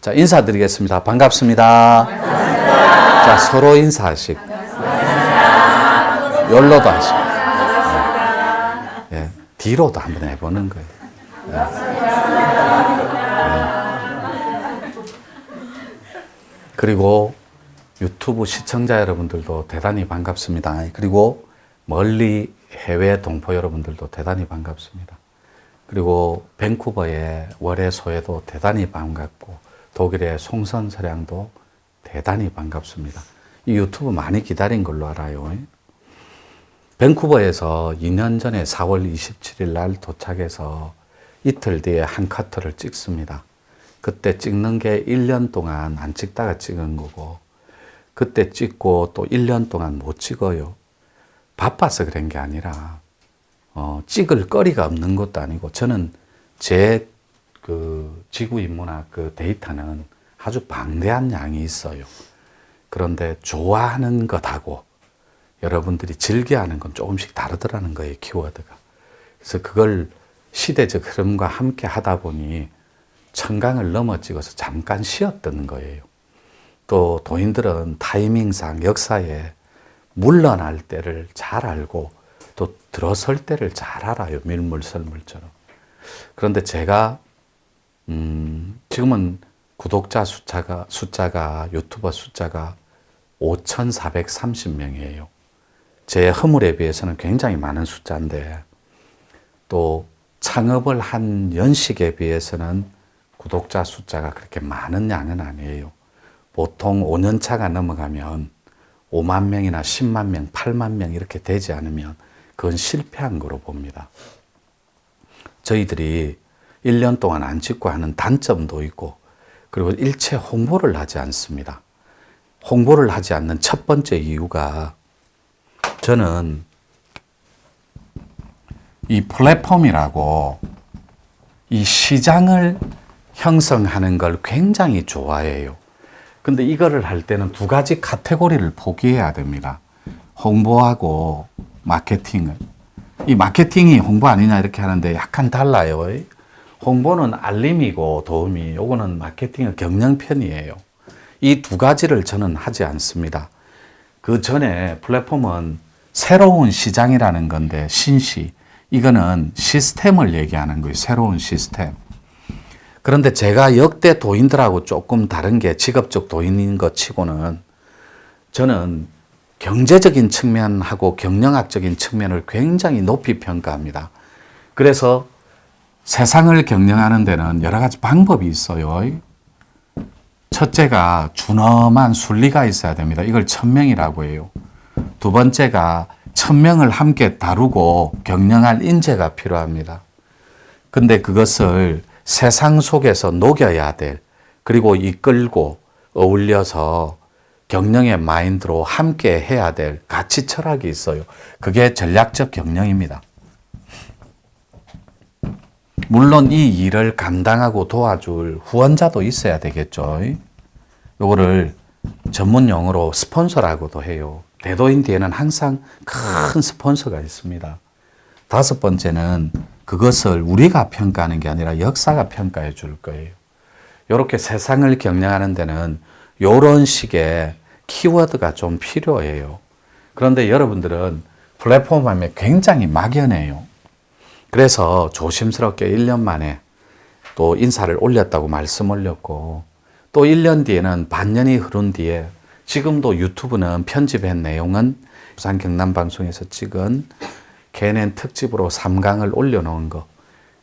자, 인사드리겠습니다. 반갑습니다. 반갑습니다. 자, 서로 인사하시고. 열로도 하시고. 예, 뒤로도 한번 해보는 거예요. 예. 그리고 유튜브 시청자 여러분들도 대단히 반갑습니다. 그리고 멀리 해외 동포 여러분들도 대단히 반갑습니다. 그리고 밴쿠버의 월해소에도 대단히 반갑고 독일의 송선서량도 대단히 반갑습니다. 이 유튜브 많이 기다린 걸로 알아요. 밴쿠버에서 2년 전에 4월 27일 날 도착해서 이틀 뒤에 한 커트를 찍습니다. 그때 찍는 게 1년 동안 안 찍다가 찍은 거고, 그때 찍고 또 1년 동안 못 찍어요. 바빠서 그런 게 아니라 찍을 거리가 없는 것도 아니고, 저는 제 그 지구인문학 그 데이터는 아주 방대한 양이 있어요. 그런데 좋아하는 것하고 여러분들이 즐겨하는 건 조금씩 다르더라는 거예요, 키워드가. 그래서 그걸 시대적 흐름과 함께 하다 보니 청강을 넘어 찍어서 잠깐 쉬었던 거예요. 또 도인들은 타이밍상 역사에 물러날 때를 잘 알고 또 들어설 때를 잘 알아요. 밀물설물처럼. 그런데 제가 지금은 구독자 숫자가 유튜버 숫자가 5,430명이에요. 제 허물에 비해서는 굉장히 많은 숫자인데, 또 창업을 한 연식에 비해서는 구독자 숫자가 그렇게 많은 양은 아니에요. 보통 5년 차가 넘어가면 5만 명이나 10만 명, 8만 명 이렇게 되지 않으면 그건 실패한 거로 봅니다. 저희들이 1년 동안 안 찍고 하는 단점도 있고, 그리고 일체 홍보를 하지 않습니다. 홍보를 하지 않는 첫 번째 이유가, 저는 이 플랫폼이라고 이 시장을 형성하는 걸 굉장히 좋아해요. 근데 이거를 할 때는 두 가지 카테고리를 포기해야 됩니다. 홍보하고 마케팅을. 이 마케팅이 홍보 아니냐 이렇게 하는데 약간 달라요. 홍보는 알림이고 도움이, 요거는 마케팅은 경영편이에요. 이 두 가지를 저는 하지 않습니다. 그 전에 플랫폼은 새로운 시장이라는 건데, 신시. 이거는 시스템을 얘기하는 거예요. 새로운 시스템. 그런데 제가 역대 도인들하고 조금 다른 게, 직업적 도인인 것 치고는 저는 경제적인 측면하고 경영학적인 측면을 굉장히 높이 평가합니다. 그래서 세상을 경영하는 데는 여러 가지 방법이 있어요. 첫째가 준엄한 순리가 있어야 됩니다. 이걸 천명이라고 해요. 두 번째가 천명을 함께 다루고 경영할 인재가 필요합니다. 근데 그것을 세상 속에서 녹여야 될, 그리고 이끌고 어울려서 경영의 마인드로 함께 해야 될 가치 철학이 있어요. 그게 전략적 경영입니다. 물론 이 일을 감당하고 도와줄 후원자도 있어야 되겠죠. 요거를 전문 용어로 스폰서라고도 해요. 대도인 뒤에는 항상 큰 스폰서가 있습니다. 다섯 번째는 그것을 우리가 평가하는 게 아니라 역사가 평가해 줄 거예요. 이렇게 세상을 경영하는 데는 이런 식의 키워드가 좀 필요해요. 그런데 여러분들은 플랫폼 하면 굉장히 막연해요. 그래서 조심스럽게 1년 만에 또 인사를 올렸다고 말씀 올렸고, 또 1년 뒤에는 반년이 흐른 뒤에 지금도 유튜브는 편집한 내용은 부산 경남방송에서 찍은 개년 특집으로 3강을 올려놓은 거,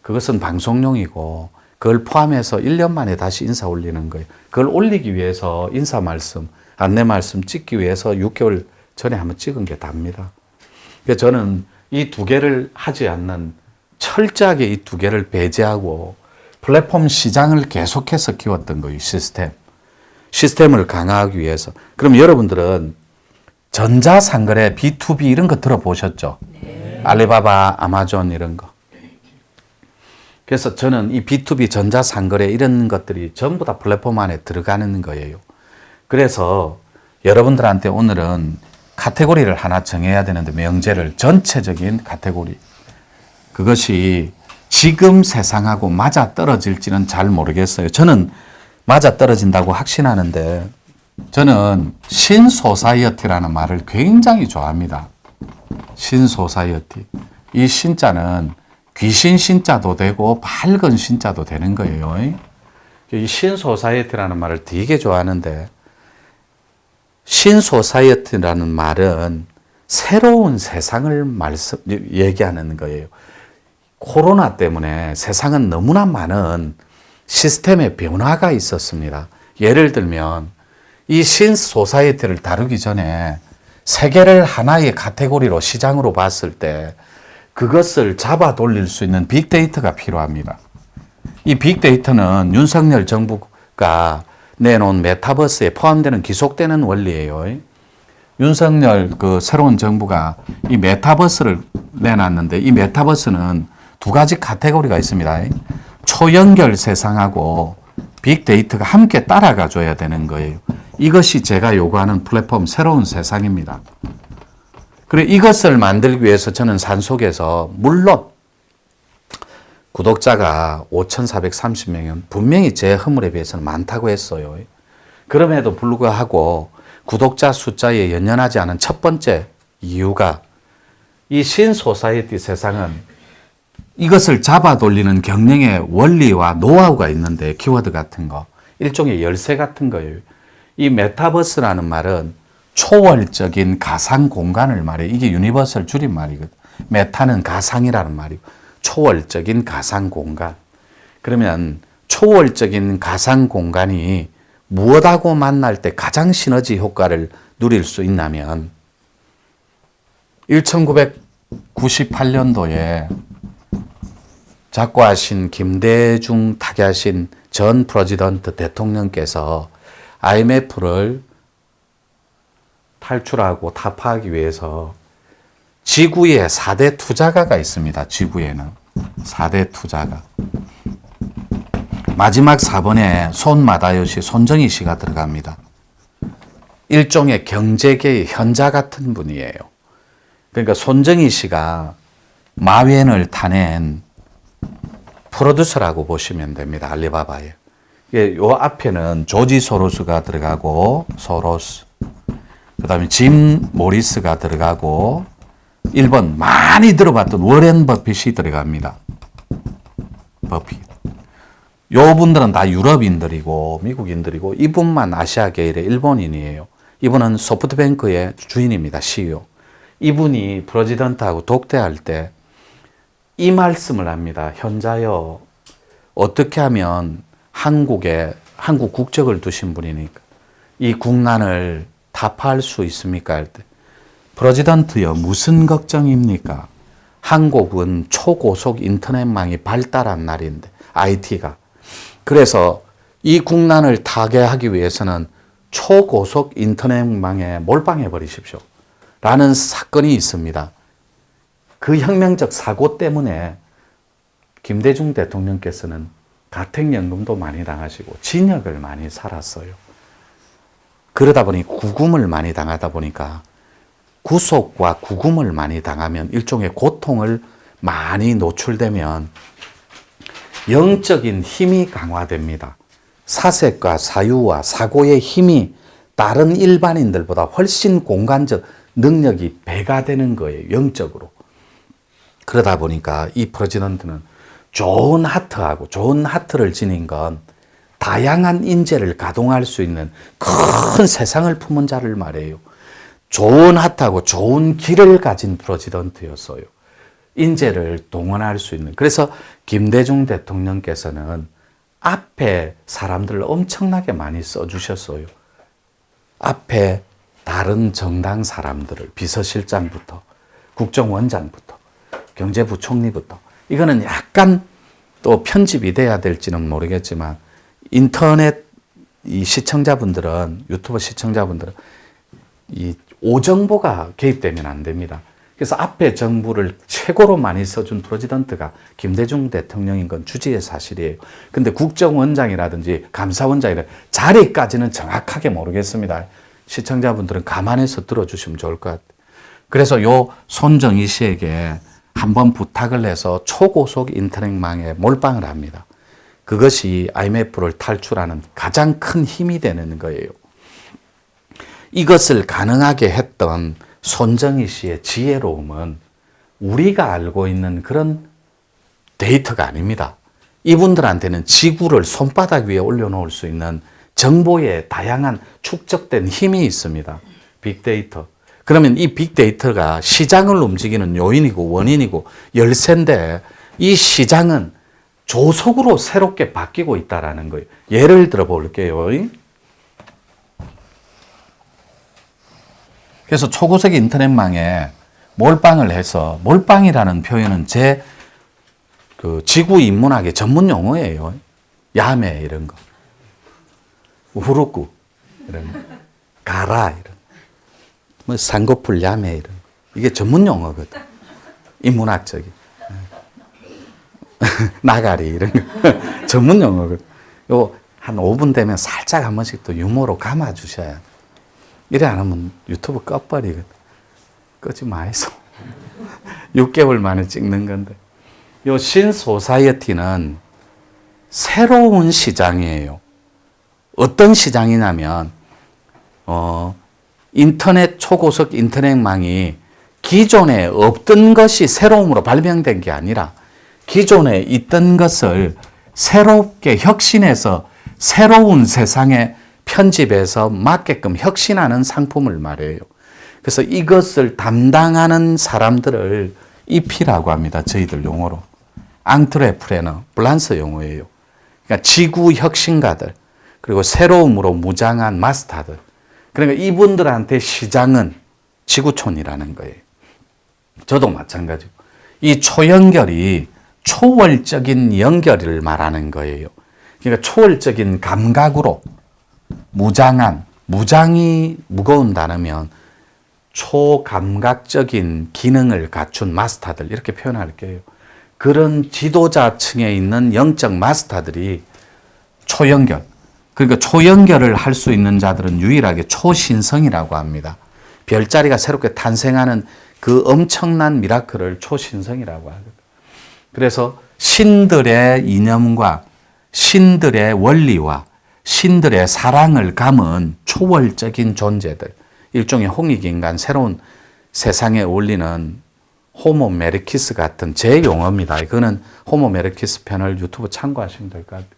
그것은 방송용이고 그걸 포함해서 1년 만에 다시 인사 올리는 거예요. 그걸 올리기 위해서 인사 말씀, 안내 말씀 찍기 위해서 6개월 전에 한번 찍은 게 답니다. 그래서 저는 이 두 개를 하지 않는, 철저하게 이 두 개를 배제하고 플랫폼 시장을 계속해서 키웠던 거예요. 시스템을 강화하기 위해서. 그럼 여러분들은 전자상거래 B2B 이런 거 들어보셨죠? 네. 알리바바, 아마존 이런 거. 그래서 저는 이 B2B 전자상거래 이런 것들이 전부 다 플랫폼 안에 들어가는 거예요. 그래서 여러분들한테 오늘은 카테고리를 하나 정해야 되는데, 명제를, 전체적인 카테고리. 그것이 지금 세상하고 맞아 떨어질지는 잘 모르겠어요. 저는 맞아떨어진다고 확신하는데 저는 신소사이어티라는 말을 굉장히 좋아합니다. 신소사이어티. 이 신자는 귀신 신자도 되고 밝은 신자도 되는 거예요. 이 신소사이어티라는 말을 되게 좋아하는데 신소사이어티라는 말은 새로운 세상을 얘기하는 거예요. 코로나 때문에 세상은 너무나 많은 시스템의 변화가 있었습니다. 예를 들면 이 신소사이어티를 다루기 전에 세계를 하나의 카테고리로 시장으로 봤을 때 그것을 잡아 돌릴 수 있는 빅데이터가 필요합니다. 이 빅데이터는 윤석열 정부가 내놓은 메타버스에 포함되는 기속되는 원리예요. 윤석열 그 새로운 정부가 이 메타버스를 내놨는데 이 메타버스는 두 가지 카테고리가 있습니다. 초연결 세상하고 빅데이터가 함께 따라가 줘야 되는 거예요. 이것이 제가 요구하는 플랫폼 새로운 세상입니다. 그리고 이것을 만들기 위해서 저는 산속에서 물론 구독자가 5,430명이면 분명히 제 허물에 비해서는 많다고 했어요. 그럼에도 불구하고 구독자 숫자에 연연하지 않은 첫 번째 이유가 이 신소사이어티 세상은 이것을 잡아 돌리는 경영의 원리와 노하우가 있는데 키워드 같은 거, 일종의 열쇠 같은 거예요. 이 메타버스라는 말은 초월적인 가상 공간을 말해요. 이게 유니버설 줄임말이거든. 메타는 가상이라는 말이고 초월적인 가상 공간. 그러면 초월적인 가상 공간이 무엇하고 만날 때 가장 시너지 효과를 누릴 수 있냐면 1998년도에 작고하신 김대중 타계하신 전 프레지던트 대통령께서 IMF를 탈출하고 타파하기 위해서 지구에 4대 투자가가 있습니다. 지구에는 4대 투자가. 마지막 4번에 손마다요시 손정희 씨가 들어갑니다. 일종의 경제계의 현자 같은 분이에요. 그러니까 손정희 씨가 마웬을 타낸 프로듀서라고 보시면 됩니다. 알리바바에. 요 앞에는 조지 소로스가 들어가고 소로스. 그 다음에 짐 모리스가 들어가고 1번 많이 들어봤던 워렌 버핏이 들어갑니다. 버핏. 요 분들은 다 유럽인들이고 미국인들이고 이분만 아시아 계열의 일본인이에요. 이분은 소프트뱅크의 주인입니다. CEO. 이분이 프레지던트하고 독대할 때 이 말씀을 합니다. 현자여, 어떻게 하면 한국 국적을 두신 분이니까 이 국난을 타파할 수 있습니까? 할 때 프레지던트여, 무슨 걱정입니까? 한국은 초고속 인터넷망이 발달한 나라인데 IT가. 그래서 이 국난을 타개하기 위해서는 초고속 인터넷망에 몰빵해 버리십시오. 라는 사건이 있습니다. 그 혁명적 사고 때문에 김대중 대통령께서는 가택연금도 많이 당하시고 징역을 많이 살았어요. 그러다 보니 구금을 많이 당하다 보니까 구속과 구금을 많이 당하면 일종의 고통을 많이 노출되면 영적인 힘이 강화됩니다. 사색과 사유와 사고의 힘이 다른 일반인들보다 훨씬 공간적 능력이 배가 되는 거예요. 영적으로. 그러다 보니까 이 프레지던트는 좋은 하트하고 좋은 하트를 지닌 건 다양한 인재를 가동할 수 있는 큰 세상을 품은 자를 말해요. 좋은 하트하고 좋은 길을 가진 프레지던트였어요. 인재를 동원할 수 있는. 그래서 김대중 대통령께서는 앞에 사람들을 엄청나게 많이 써주셨어요. 앞에 다른 정당 사람들을, 비서실장부터 국정원장부터 경제부총리부터. 이거는 약간 또 편집이 돼야 될지는 모르겠지만 인터넷 이 시청자분들은, 유튜브 시청자분들은 이 오정보가 개입되면 안 됩니다. 그래서 앞에 정부를 최고로 많이 써준 프레지던트가 김대중 대통령인 건 주지의 사실이에요. 근데 국정원장이라든지 감사원장이라든지 자리까지는 정확하게 모르겠습니다. 시청자분들은 감안해서 들어주시면 좋을 것 같아요. 그래서 요 손정희 씨에게 한번 부탁을 해서 초고속 인터넷망에 몰빵을 합니다. 그것이 IMF를 탈출하는 가장 큰 힘이 되는 거예요. 이것을 가능하게 했던 손정희 씨의 지혜로움은 우리가 알고 있는 그런 데이터가 아닙니다. 이분들한테는 지구를 손바닥 위에 올려놓을 수 있는 정보의 다양한 축적된 힘이 있습니다. 빅데이터. 그러면 이 빅데이터가 시장을 움직이는 요인이고 원인이고 열쇠인데 이 시장은 조속으로 새롭게 바뀌고 있다는 거예요. 예를 들어 볼게요. 그래서 초고속 인터넷망에 몰빵을 해서, 몰빵이라는 표현은 제 그 지구 인문학의 전문 용어예요. 야매 이런 거. 우후루꾸 이런 거. 가라 이런 거. 뭐 쌍꺼풀 야매 이런 거. 이게 전문 용어거든. 인문학적인. 나가리 이런 거. 전문 용어거든. 요 한 5분 되면 살짝 한 번씩 또 유머로 감아 주셔야 돼. 이래 안 하면 유튜브 꺼버리거든. 끄지 마이소. 6개월 만에 찍는 건데. 요 신소사이어티는 새로운 시장이에요. 어떤 시장이냐면, 인터넷, 초고속 인터넷망이 기존에 없던 것이 새로움으로 발명된 게 아니라 기존에 있던 것을 새롭게 혁신해서 새로운 세상에 편집해서 맞게끔 혁신하는 상품을 말해요. 그래서 이것을 담당하는 사람들을 EP라고 합니다. 저희들 용어로. 앙트레프레너, 프랑스 용어예요. 그러니까 지구 혁신가들, 그리고 새로움으로 무장한 마스터들. 그러니까 이분들한테 시장은 지구촌이라는 거예요. 저도 마찬가지고. 이 초연결이 초월적인 연결을 말하는 거예요. 그러니까 초월적인 감각으로 무장한, 무장이 무거운 단어면 초감각적인 기능을 갖춘 마스터들 이렇게 표현할게요. 그런 지도자층에 있는 영적 마스터들이 초연결, 그러니까 초연결을 할 수 있는 자들은 유일하게 초신성이라고 합니다. 별자리가 새롭게 탄생하는 그 엄청난 미라클을 초신성이라고 하거든요. 그래서 신들의 이념과 신들의 원리와 신들의 사랑을 감은 초월적인 존재들, 일종의 홍익인간, 새로운 세상에 올리는 호모 메르키스 같은 제 용어입니다. 이거는 호모 메르키스 편을 유튜브 참고하시면 될 것 같아요.